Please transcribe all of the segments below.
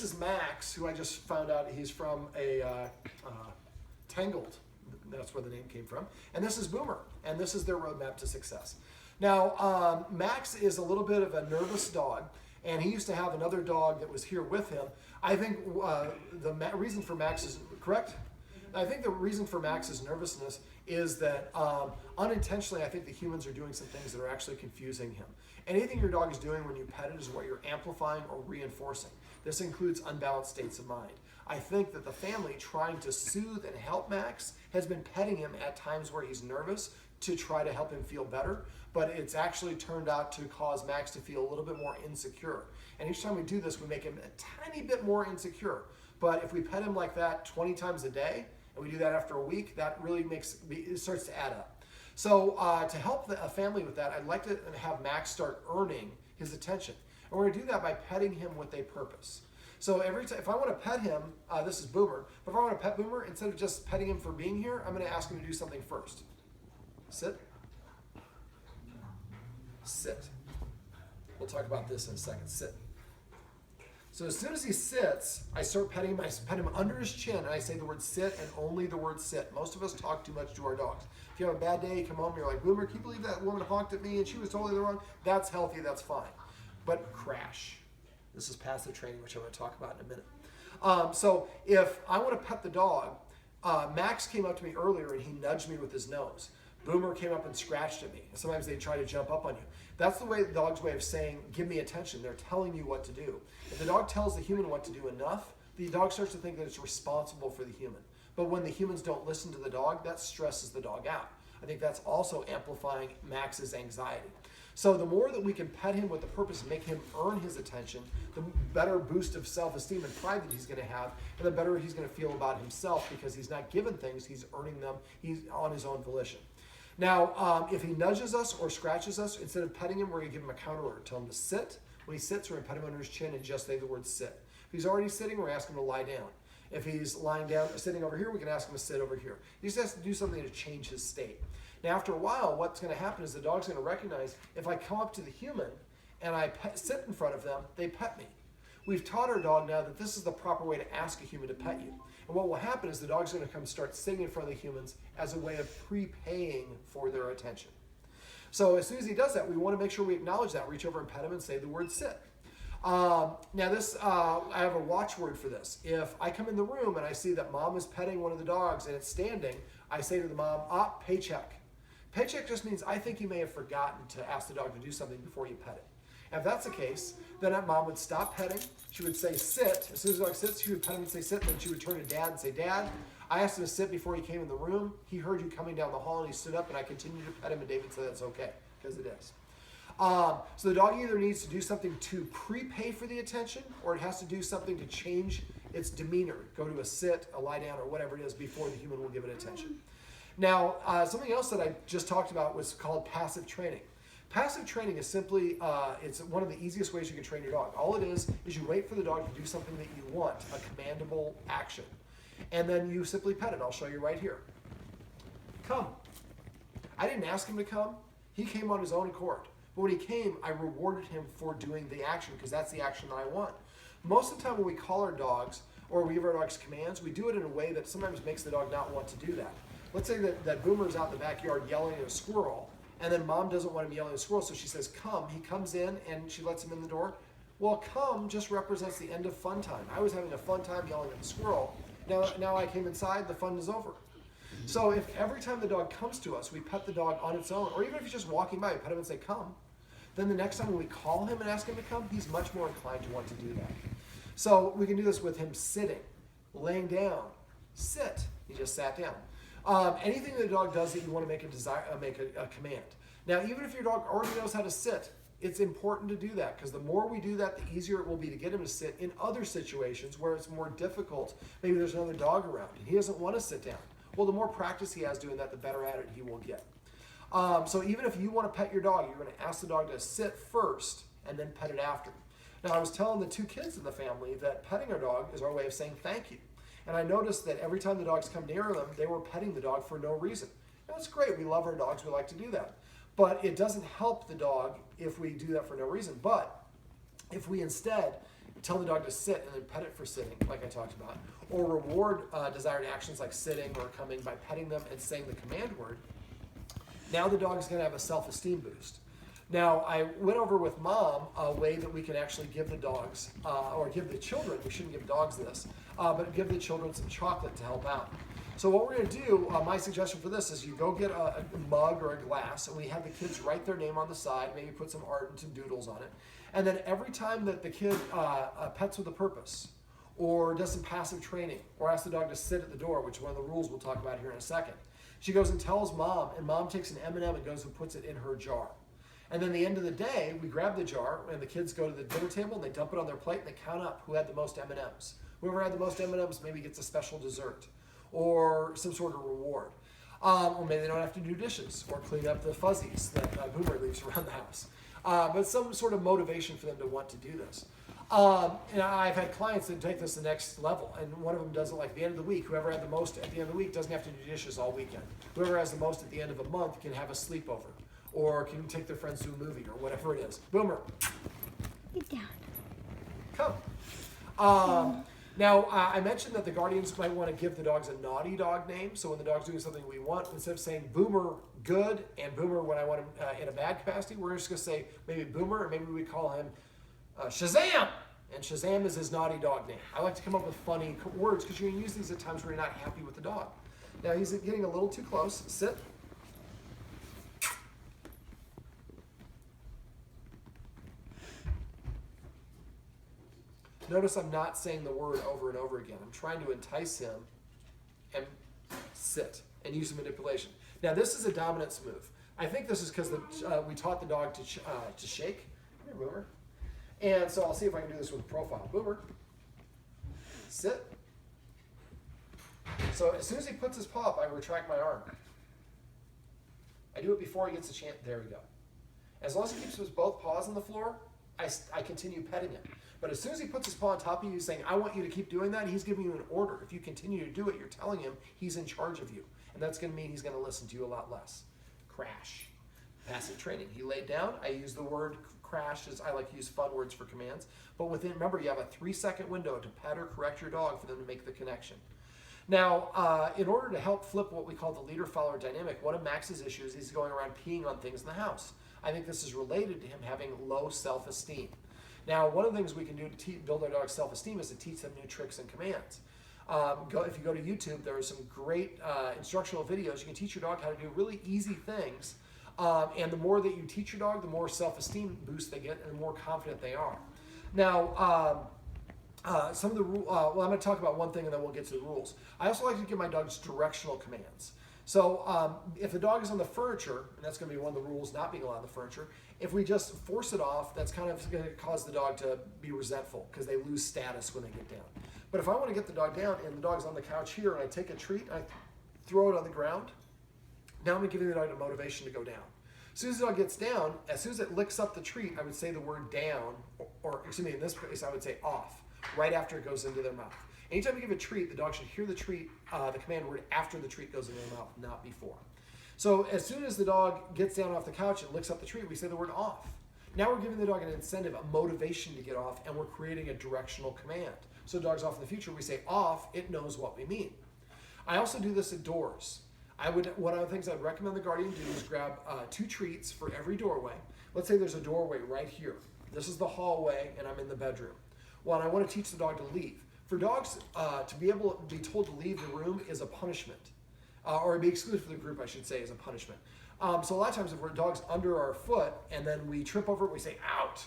is Max, who I just found out he's from a Tangled. That's where the name came from. And this is Boomer, and this is their roadmap to success. Now, Max is a little bit of a nervous dog, and he used to have another dog that was here with him. I think the reason for Max is, correct? I think the reason for Max's nervousness is that unintentionally, I think the humans are doing some things that are actually confusing him. Anything your dog is doing when you pet it is what you're amplifying or reinforcing. This includes unbalanced states of mind. I think that the family trying to soothe and help Max has been petting him at times where he's nervous to try to help him feel better, but it's actually turned out to cause Max to feel a little bit more insecure. And each time we do this, we make him a tiny bit more insecure. But if we pet him like that 20 times a day, and we do that after a week, that really it starts to add up. So to help a family with that, I'd like to have Max start earning his attention. And we're gonna do that by petting him with a purpose. So every time, if I want to pet him, this is Boomer, but if I want to pet Boomer, instead of just petting him for being here, I'm going to ask him to do something first. Sit. Sit. We'll talk about this in a second. Sit. So as soon as he sits, I start petting him. I pet him under his chin, and I say the word sit and only the word sit. Most of us talk too much to our dogs. If you have a bad day, you come home, you're like, Boomer, can you believe that woman honked at me and she was totally the wrong? That's healthy, that's fine. But crash. This is passive training, which I'm going to talk about in a minute. So if I want to pet the dog, Max came up to me earlier and he nudged me with his nose. Boomer came up and scratched at me. Sometimes they try to jump up on you. That's the dog's way of saying, give me attention. They're telling you what to do. If the dog tells the human what to do enough, the dog starts to think that it's responsible for the human. But when the humans don't listen to the dog, that stresses the dog out. I think that's also amplifying Max's anxiety. So the more that we can pet him with the purpose of making him earn his attention, the better boost of self-esteem and pride that he's going to have, and the better he's going to feel about himself because he's not given things, he's earning them, he's on his own volition. Now, if he nudges us or scratches us, instead of petting him, we're going to give him a counter order. Tell him to sit. When he sits, we're going to pet him under his chin and just say the word sit. If he's already sitting, we're asking him to lie down. If he's lying down or sitting over here, we can ask him to sit over here. He just has to do something to change his state. Now, after a while, what's going to happen is the dog's going to recognize if I come up to the human and I sit in front of them, they pet me. We've taught our dog now that this is the proper way to ask a human to pet you. And what will happen is the dog's going to come start sitting in front of the humans as a way of prepaying for their attention. So as soon as he does that, we want to make sure we acknowledge that. Reach over and pet him and say the word sit. Now this, I have a watchword for this. If I come in the room and I see that mom is petting one of the dogs and it's standing, I say to the mom, paycheck. Paycheck just means I think you may have forgotten to ask the dog to do something before you pet it. And if that's the case, then that mom would stop petting. She would say sit. As soon as the dog sits, she would pet him and say sit. Then she would turn to Dad and say, Dad, I asked him to sit before he came in the room. He heard you coming down the hall and he stood up and I continued to pet him and David said that's okay, because it is. So the dog either needs to do something to prepay for the attention or it has to do something to change its demeanor, go to a sit, a lie down, or whatever it is before the human will give it attention. Now, something else that I just talked about was called passive training. Passive training is simply, it's one of the easiest ways you can train your dog. All it is you wait for the dog to do something that you want, a commandable action. And then you simply pet it. I'll show you right here. Come. I didn't ask him to come. He came on his own accord. But when he came, I rewarded him for doing the action because that's the action that I want. Most of the time when we call our dogs or we give our dogs commands, we do it in a way that sometimes makes the dog not want to do that. Let's say that Boomer's out in the backyard yelling at a squirrel, and then mom doesn't want him yelling at a squirrel, so she says, come. He comes in, and she lets him in the door. Well, come just represents the end of fun time. I was having a fun time yelling at the squirrel. Now I came inside, the fun is over. So if every time the dog comes to us, we pet the dog on its own, or even if he's just walking by, we pet him and say, come, then the next time when we call him and ask him to come, he's much more inclined to want to do that. So we can do this with him sitting, laying down, sit. He just sat down. Anything the dog does that you want to make a command. Now, even if your dog already knows how to sit, it's important to do that because the more we do that, the easier it will be to get him to sit in other situations where it's more difficult. Maybe there's another dog around and he doesn't want to sit down. Well, the more practice he has doing that, the better at it he will get. So even if you want to pet your dog, you're going to ask the dog to sit first and then pet it after. Now, I was telling the two kids in the family that petting our dog is our way of saying thank you. And I noticed that every time the dogs come near them, they were petting the dog for no reason. That's great. We love our dogs. We like to do that. But it doesn't help the dog if we do that for no reason. But if we instead tell the dog to sit and then pet it for sitting, like I talked about, or reward desired actions like sitting or coming by petting them and saying the command word, now the dog is going to have a self-esteem boost. Now, I went over with Mom a way that we can actually give the dogs, or give the children, we shouldn't give dogs this, but give the children some chocolate to help out. So what we're going to do, my suggestion for this is you go get a mug or a glass, and we have the kids write their name on the side, maybe put some art and some doodles on it. And then every time that the kid pets with a purpose, or does some passive training, or asks the dog to sit at the door, which is one of the rules we'll talk about here in a second, she goes and tells Mom, and Mom takes an M&M and goes and puts it in her jar. And then at the end of the day, we grab the jar, and the kids go to the dinner table, and they dump it on their plate, and they count up who had the most M&Ms. Whoever had the most M&Ms maybe gets a special dessert, or some sort of reward. Or maybe they don't have to do dishes, or clean up the fuzzies that Boomer leaves around the house. But some sort of motivation for them to want to do this. And I've had clients that take this to the next level, and one of them does it like at the end of the week. Whoever had the most at the end of the week doesn't have to do dishes all weekend. Whoever has the most at the end of a month can have a sleepover, or can take their friends to a movie, or whatever it is. Boomer. Get down. Come. Now, I mentioned that the guardians might want to give the dogs a naughty dog name. So when the dog's doing something we want, instead of saying Boomer good and Boomer when I want him in a bad capacity, we're just going to say maybe Boomer, or maybe we call him Shazam. And Shazam is his naughty dog name. I like to come up with funny words because you can use these at times where you're not happy with the dog. Now, he's getting a little too close. Sit. Notice I'm not saying the word over and over again. I'm trying to entice him and sit and use some manipulation. Now, this is a dominance move. I think this is because we taught the dog to shake. Come here, Boomer. And so I'll see if I can do this with profile. Boomer, sit. So as soon as he puts his paw up, I retract my arm. I do it before he gets a chance. There we go. As long as he keeps his both paws on the floor, I continue petting him. But as soon as he puts his paw on top of you saying, I want you to keep doing that, he's giving you an order. If you continue to do it, you're telling him he's in charge of you. And that's going to mean he's going to listen to you a lot less. Crash. Passive training. He laid down. I use the word crash as I like to use fun words for commands. But remember, you have a 3-second window to pet or correct your dog for them to make the connection. Now, in order to help flip what we call the leader-follower dynamic, one of Max's issues is he's going around peeing on things in the house. I think this is related to him having low self-esteem. Now, one of the things we can do to build our dog's self-esteem is to teach them new tricks and commands. If you go to YouTube, there are some great instructional videos. You can teach your dog how to do really easy things. And the more that you teach your dog, the more self-esteem boost they get and the more confident they are. Now, some of the rules, well, I'm going to talk about one thing and then we'll get to the rules. I also like to give my dogs directional commands. So if the dog is on the furniture, and that's going to be one of the rules, not being allowed on the furniture, if we just force it off, that's kind of going to cause the dog to be resentful because they lose status when they get down. But if I want to get the dog down and the dog's on the couch here and I take a treat, I throw it on the ground, now I'm giving the dog a motivation to go down. As soon as the dog gets down, as soon as it licks up the treat, I would say the word down, or excuse me, in this case, I would say off, right after it goes into their mouth. Anytime you give a treat, the dog should hear the treat, the command word after the treat goes into their mouth, not before. So as soon as the dog gets down off the couch and licks up the treat, we say the word off. Now we're giving the dog an incentive, a motivation to get off, and we're creating a directional command. So dogs off in the future, we say off, it knows what we mean. I also do this at doors. One of the things I'd recommend the guardian do is grab 2 treats for every doorway. Let's say there's a doorway right here. This is the hallway, and I'm in the bedroom. Well, and I want to teach the dog to leave. For dogs to be able to be told to leave the room is a punishment, or be excluded from the group, I should say, is a punishment. So a lot of times if our dog's under our foot and then we trip over it, we say, out.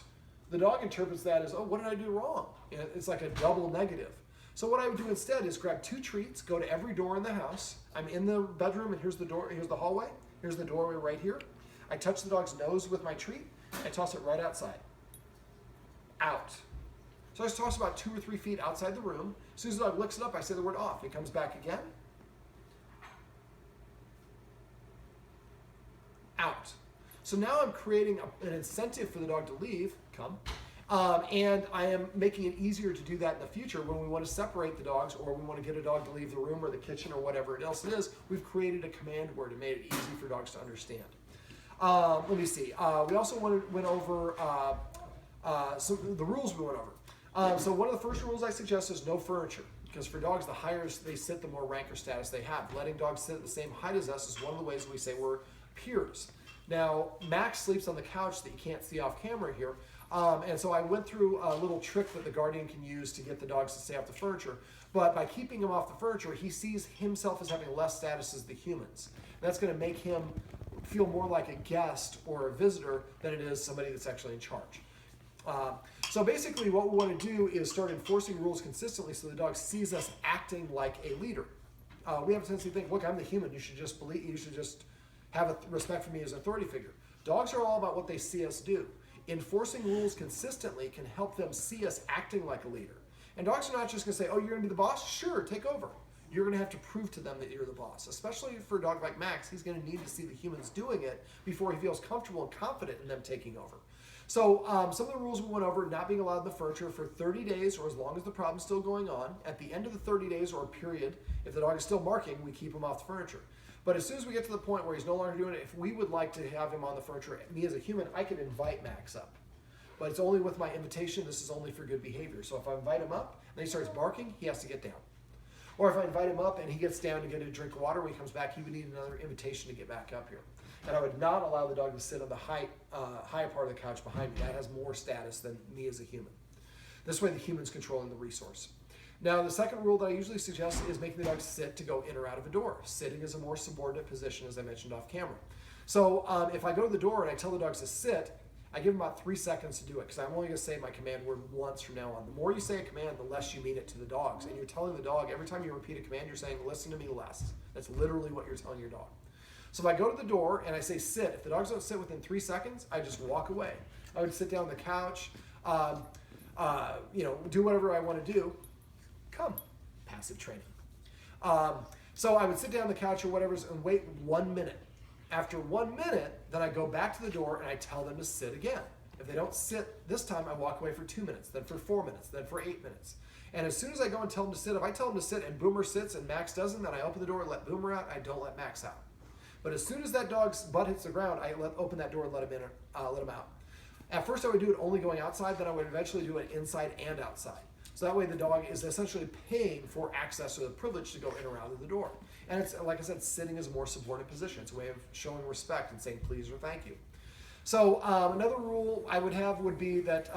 The dog interprets that as, oh, what did I do wrong? It's like a double negative. So what I would do instead is grab 2 treats, go to every door in the house. I'm in the bedroom and here's the door, here's the hallway, here's the doorway right here. I touch the dog's nose with my treat, I toss it right outside. Out. So I just toss about 2 or 3 feet outside the room. As soon as the dog licks it up, I say the word off. It comes back again. Out. So now I'm creating an incentive for the dog to leave. Come. And I am making it easier to do that in the future when we want to separate the dogs or we want to get a dog to leave the room or the kitchen or whatever else it is. We've created a command word and made it easy for dogs to understand. Let me see. We also went over some the rules we went over. So one of the first rules I suggest is no furniture. Because for dogs, the higher they sit, the more rank or status they have. Letting dogs sit at the same height as us is one of the ways we say we're peers. Now, Max sleeps on the couch that you can't see off camera here. And so I went through a little trick that the guardian can use to get the dogs to stay off the furniture. But by keeping him off the furniture, he sees himself as having less status as the humans. That's going to make him feel more like a guest or a visitor than it is somebody that's actually in charge. So basically what we want to do is start enforcing rules consistently so the dog sees us acting like a leader. We have a tendency to think, look, I'm the human. You should just have a respect for me as an authority figure. Dogs are all about what they see us do. Enforcing rules consistently can help them see us acting like a leader. And dogs are not just going to say, oh, you're going to be the boss? Sure, take over. You're going to have to prove to them that you're the boss. Especially for a dog like Max, he's going to need to see the humans doing it before he feels comfortable and confident in them taking over. So some of the rules we went over: not being allowed in the furniture for 30 days or as long as the problem's still going on. At the end of the 30 days or a period, if the dog is still marking, we keep him off the furniture. But as soon as we get to the point where he's no longer doing it, if we would like to have him on the furniture, me as a human, I can invite Max up. But it's only with my invitation. This is only for good behavior. So if I invite him up and he starts barking, he has to get down. Or if I invite him up and he gets down to get a drink of water, when he comes back, he would need another invitation to get back up here. And I would not allow the dog to sit on the high part of the couch behind me. That has more status than me as a human. This way the human's controlling the resource. Now, the second rule that I usually suggest is making the dog sit to go in or out of a door. Sitting is a more subordinate position, as I mentioned off camera. So if I go to the door and I tell the dogs to sit, I give them about 3 seconds to do it, because I'm only going to say my command word once from now on. The more you say a command, the less you mean it to the dogs. And you're telling the dog, every time you repeat a command, you're saying, listen to me less. That's literally what you're telling your dog. So if I go to the door and I say sit, if the dogs don't sit within 3 seconds, I just walk away. I would sit down on the couch, do whatever I want to do. Come, passive training. So I would sit down on the couch or whatever and wait 1 minute. After 1 minute, then I go back to the door and I tell them to sit again. If they don't sit this time, I walk away for 2 minutes, then for 4 minutes, then for 8 minutes. And as soon as I go and tell them to sit, if I tell them to sit and Boomer sits and Max doesn't, then I open the door and let Boomer out. I don't let Max out. But as soon as that dog's butt hits the ground, I open that door and let him out. At first, I would do it only going outside. Then I would eventually do it inside and outside. So that way, the dog is essentially paying for access or the privilege to go in or out of the door. And it's, like I said, sitting is a more subordinate position. It's a way of showing respect and saying please or thank you. So another rule I would have would be that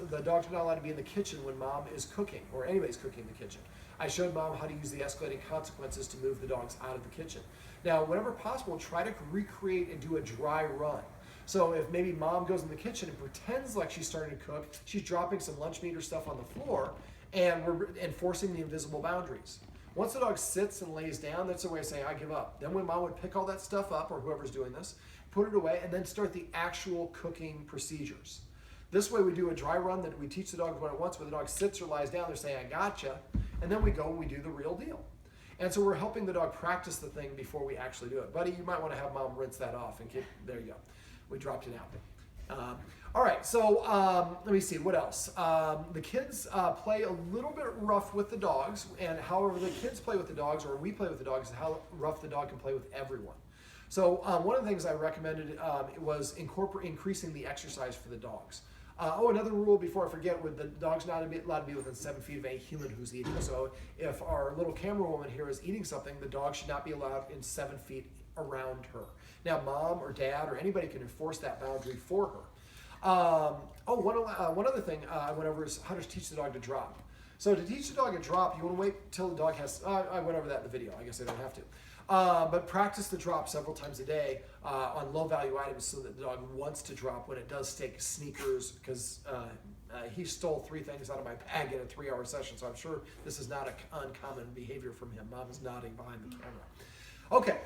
the dogs are not allowed to be in the kitchen when mom is cooking or anybody's cooking in the kitchen. I showed mom how to use the escalating consequences to move the dogs out of the kitchen. Now, whenever possible, try to recreate and do a dry run. So if maybe mom goes in the kitchen and pretends like she's starting to cook, she's dropping some lunch meat or stuff on the floor, and we're enforcing the invisible boundaries. Once the dog sits and lays down, that's a way of saying, I give up. Then when mom would pick all that stuff up, or whoever's doing this, put it away, and then start the actual cooking procedures. This way we do a dry run that we teach the dog what it wants. When the dog sits or lies down, they're saying, I gotcha. And then we go and we do the real deal. And so we're helping the dog practice the thing before we actually do it. Buddy, you might want to have mom rinse that off. And there you go. We dropped it out. All right, so let me see, what else? The kids play a little bit rough with the dogs, and however the kids play with the dogs, or we play with the dogs, is how rough the dog can play with everyone. So one of the things I recommended was increasing the exercise for the dogs. Another rule before I forget, with the dog's not allowed to be within 7 feet of a human who's eating. So if our little camera woman here is eating something, the dog should not be allowed in 7 feet around her. Now, mom or dad or anybody can enforce that boundary for her. One other thing I went over is how to teach the dog to drop. So to teach the dog a drop, you want to wait till the dog has, I went over that in the video, I guess I don't have to. But practice the drop several times a day on low value items so that the dog wants to drop when it does take sneakers, because he stole 3 things out of my bag in a 3-hour session, so I'm sure this is not an uncommon behavior from him. Mom is nodding behind the camera. Okay,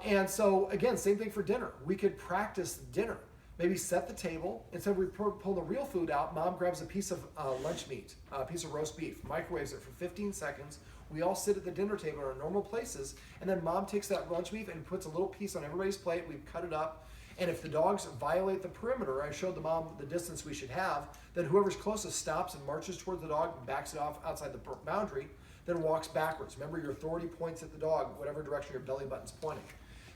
and so again, same thing for dinner. We could practice dinner. Maybe set the table. Instead of we pull the real food out, mom grabs a piece of lunch meat, a piece of roast beef, microwaves it for 15 seconds. We all sit at the dinner table in our normal places, and then mom takes that lunch meat and puts a little piece on everybody's plate. We've cut it up, and if the dogs violate the perimeter, I showed the mom the distance we should have, then whoever's closest stops and marches towards the dog and backs it off outside the boundary, then walks backwards. Remember, your authority points at the dog, whatever direction your belly button's pointing.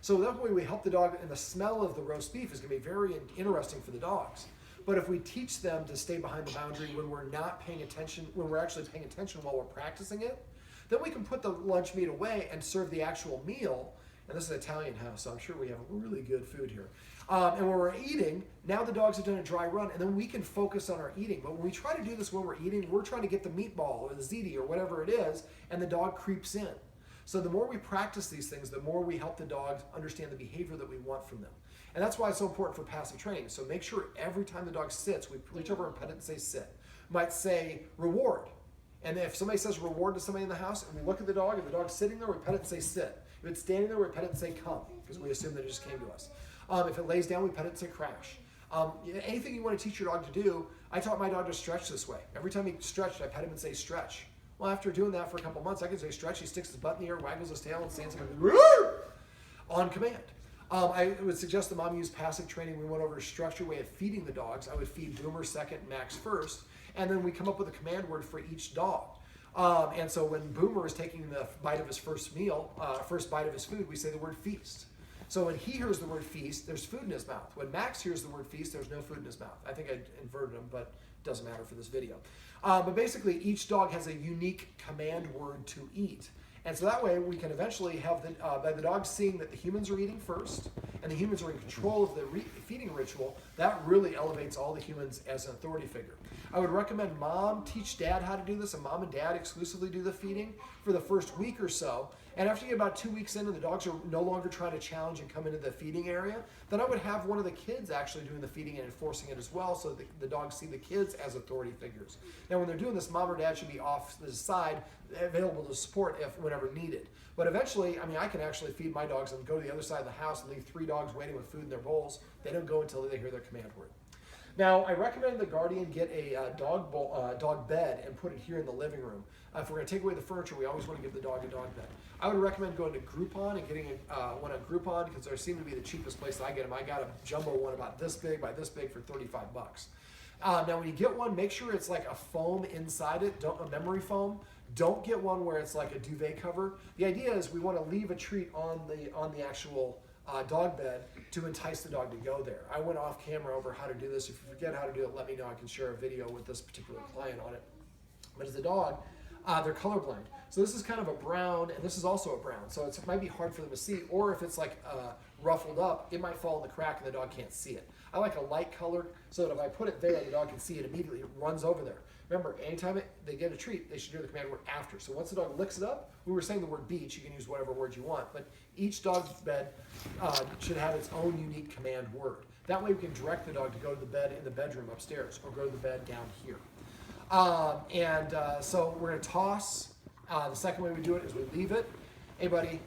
So that way we help the dog, and the smell of the roast beef is going to be very interesting for the dogs. But if we teach them to stay behind the boundary when we're not paying attention, when we're actually paying attention while we're practicing it, then we can put the lunch meat away and serve the actual meal. And this is an Italian house, so I'm sure we have really good food here. And when we're eating, now the dogs have done a dry run, and then we can focus on our eating. But when we try to do this when we're eating, we're trying to get the meatball or the ziti or whatever it is, and the dog creeps in. So the more we practice these things, the more we help the dogs understand the behavior that we want from them. And that's why it's so important for passive training. So make sure every time the dog sits, we reach over and pet it and say sit. Might say reward. And if somebody says reward to somebody in the house, and we look at the dog, and the dog's sitting there, we pet it and say sit. If it's standing there, we pet it and say come, because we assume that it just came to us. If it lays down, we pet it and say crash. Anything you want to teach your dog to do, I taught my dog to stretch this way. Every time he stretched, I pet him and say stretch. Well, after doing that for a couple months, I can say stretch. He sticks his butt in the air, waggles his tail, and stands up and goes, on command. I would suggest the mom use passive training. We went over a structured way of feeding the dogs. I would feed Boomer second, Max first, and then we come up with a command word for each dog. And so when Boomer is taking the bite of his first meal, first bite of his food, we say the word feast. So when he hears the word feast, there's food in his mouth. When Max hears the word feast, there's no food in his mouth. I think I inverted him, but it doesn't matter for this video. But basically, each dog has a unique command word to eat. And so that way we can eventually have by the dog seeing that the humans are eating first and the humans are in control of the feeding ritual, that really elevates all the humans as an authority figure. I would recommend mom teach dad how to do this, and mom and dad exclusively do the feeding for the first week or so. And after you get about 2 weeks in and the dogs are no longer trying to challenge and come into the feeding area, then I would have one of the kids actually doing the feeding and enforcing it as well, so that the dogs see the kids as authority figures. Now when they're doing this, mom or dad should be off to the side, available to support whenever needed. But eventually, I mean, I can actually feed my dogs and go to the other side of the house and leave 3 dogs waiting with food in their bowls. They don't go until they hear their command word. Now, I recommend the guardian get a dog bed and put it here in the living room. If we're going to take away the furniture, we always want to give the dog a dog bed. I would recommend going to Groupon and getting one at Groupon, because they seem to be the cheapest place that I get them. I got a jumbo one about this big by this big for $35. Now, when you get one, make sure it's like a foam inside it, a memory foam. Don't get one where it's like a duvet cover. The idea is we want to leave a treat on the actual dog bed to entice the dog to go there. I went off camera over how to do this. If you forget how to do it, let me know. I can share a video with this particular client on it. But as a dog, they're colorblind. So this is kind of a brown, and this is also a brown. So it might be hard for them to see, or if it's like ruffled up, it might fall in the crack and the dog can't see it. I like a light color so that if I put it there, the dog can see it immediately. It runs over there. Remember, anytime they get a treat, they should hear the command word after. So once the dog licks it up, we were saying the word beach. You can use whatever word you want, but each dog's bed should have its own unique command word. That way we can direct the dog to go to the bed in the bedroom upstairs or go to the bed down here. So we're going to toss. The second way we do it is we leave it. Hey, buddy,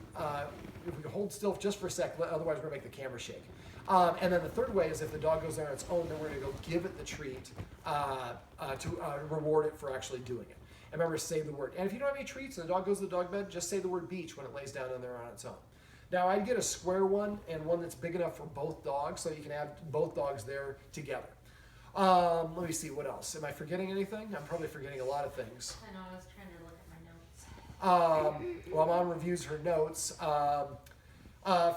if we can hold still just for a sec, otherwise we're going to make the camera shake. And then the third way is if the dog goes there on its own, then we're going to go give it the treat to reward it for actually doing it. And remember, say the word. And if you don't have any treats and the dog goes to the dog bed, just say the word beach when it lays down in there on its own. Now, I'd get a square one and one that's big enough for both dogs, so you can have both dogs there together. Let me see, what else? Am I forgetting anything? I'm probably forgetting a lot of things. I know, I was trying to look at my notes. While Mom reviews her notes,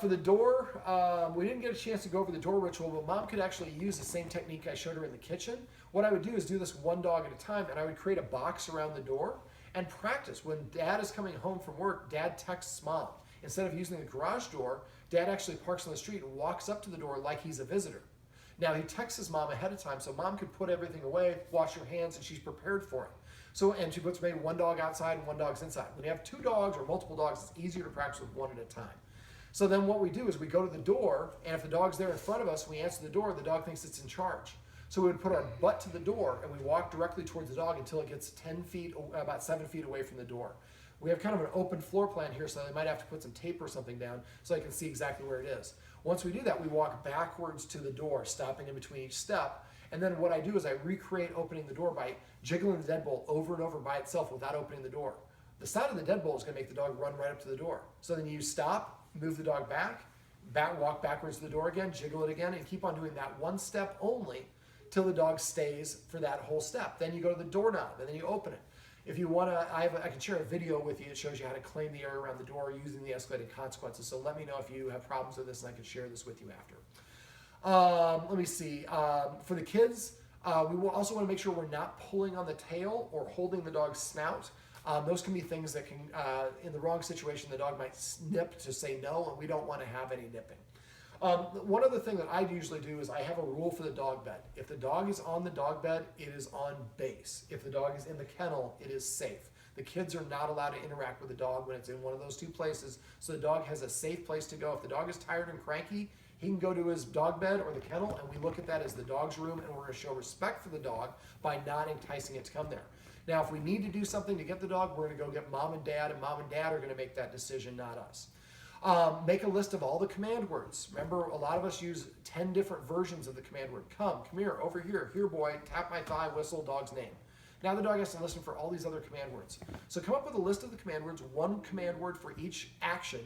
for the door, we didn't get a chance to go over the door ritual, but Mom could actually use the same technique I showed her in the kitchen. What I would do is do this one dog at a time, and I would create a box around the door and practice. When Dad is coming home from work, Dad texts Mom. Instead of using the garage door, Dad actually parks on the street and walks up to the door like he's a visitor. Now, he texts his mom ahead of time, so Mom could put everything away, wash her hands, and she's prepared for it. So, and she puts maybe one dog outside and one dog's inside. When you have 2 dogs or multiple dogs, it's easier to practice with one at a time. So then what we do is we go to the door, and if the dog's there in front of us, we answer the door, the dog thinks it's in charge. So we would put our butt to the door, and we walk directly towards the dog until it gets 10 feet, about 7 feet away from the door. We have kind of an open floor plan here, so they might have to put some tape or something down so they can see exactly where it is. Once we do that, we walk backwards to the door, stopping in between each step. And then what I do is I recreate opening the door by jiggling the deadbolt over and over by itself without opening the door. The sound of the deadbolt is going to make the dog run right up to the door. So then you stop, move the dog back, walk backwards to the door again, jiggle it again, and keep on doing that one step only till the dog stays for that whole step. Then you go to the doorknob, and then you open it. If you want to, I can share a video with you that shows you how to claim the area around the door using the escalated consequences. So let me know if you have problems with this, and I can share this with you after. Let me see. For the kids, We will also want to make sure we're not pulling on the tail or holding the dog's snout. Those can be things that can, in the wrong situation, the dog might snip to say no, and we don't want to have any nipping. One other thing that I usually do is I have a rule for the dog bed. If the dog is on the dog bed, it is on base. If the dog is in the kennel, it is safe. The kids are not allowed to interact with the dog when it's in one of those two places, so the dog has a safe place to go. If the dog is tired and cranky, he can go to his dog bed or the kennel, and we look at that as the dog's room, and we're going to show respect for the dog by not enticing it to come there. Now, if we need to do something to get the dog, we're going to go get mom and dad are going to make that decision, not us. Make a list of all the command words. Remember, a lot of us use 10 different versions of the command word. Come here, over here boy, tap my thigh, whistle, dog's name. Now the dog has to listen for all these other command words. So come up with a list of the command words, one command word for each action,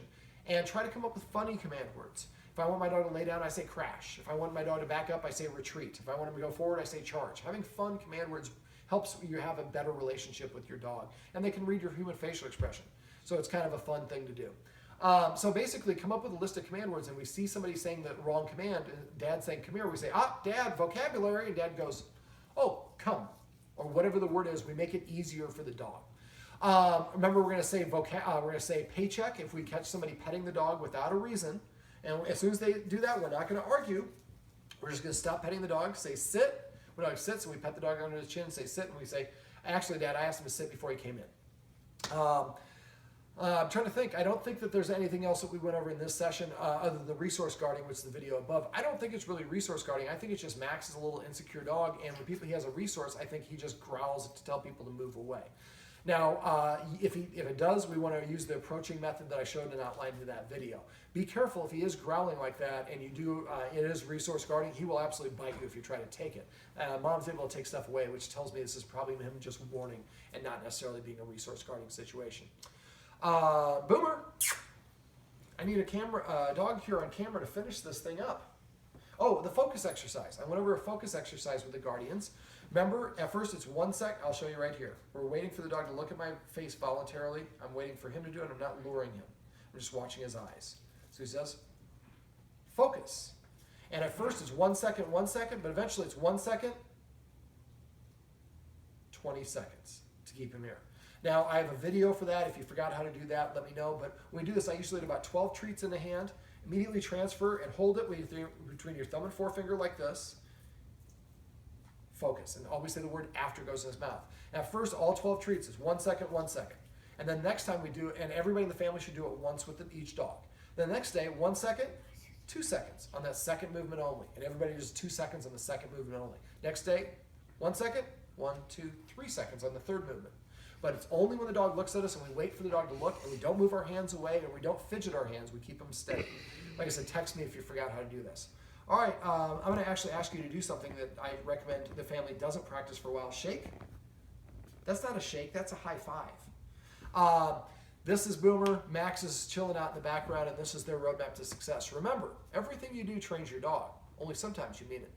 and try to come up with funny command words. If I want my dog to lay down, I say crash. If I want my dog to back up, I say retreat. If I want him to go forward, I say charge. Having fun command words helps you have a better relationship with your dog, and they can read your human facial expression. So it's kind of a fun thing to do. So basically, come up with a list of command words, and we see somebody saying the wrong command, and Dad's saying, come here. We say, Dad, vocabulary, and Dad goes, oh, come, or whatever the word is. We make it easier for the dog. Remember, we're going to say paycheck if we catch somebody petting the dog without a reason, and as soon as they do that, we're not going to argue. We're just going to stop petting the dog, say sit. When the dog sits, and we pet the dog under his chin, say sit, and we say, actually, Dad, I asked him to sit before he came in. I'm trying to think. I don't think that there's anything else that we went over in this session other than the resource guarding, which is the video above. I don't think it's really resource guarding. I think it's just Max is a little insecure dog, and when he has a resource, I think he just growls to tell people to move away. Now, if it does, we want to use the approaching method that I showed and outlined in that video. Be careful if he is growling like that and you do, it is resource guarding, he will absolutely bite you if you try to take it. Mom's able to take stuff away, which tells me this is probably him just warning and not necessarily being a resource guarding situation. Boomer, I need a dog here on camera to finish this thing up. Oh, the focus exercise. I went over a focus exercise with the guardians. Remember, at first it's 1 sec. I'll show you right here. We're waiting for the dog to look at my face voluntarily. I'm waiting for him to do it. I'm not luring him. I'm just watching his eyes. So he says, focus. And at first it's 1 second, but eventually it's 1 second, 20 seconds to keep him here. Now, I have a video for that. If you forgot how to do that, let me know. But when we do this, I usually do about 12 treats in the hand. Immediately transfer and hold it between your thumb and forefinger like this. Focus. And always say the word after goes in his mouth. At first, all 12 treats is 1 second, 1 second. And then next time we do it, and everybody in the family should do it once with each dog. Then the next day, 1 second, 2 seconds on that second movement only. And everybody does 2 seconds on the second movement only. Next day, 1 second, 1, 2, 3 seconds on the third movement. But it's only when the dog looks at us and we wait for the dog to look and we don't move our hands away and we don't fidget our hands, we keep them steady. Like I said, text me if you forgot how to do this. All right, I'm going to actually ask you to do something that I recommend the family doesn't practice for a while. Shake. That's not a shake, that's a high five. This is Boomer, Max is chilling out in the background, and this is their roadmap to success. Remember, everything you do trains your dog, only sometimes you mean it.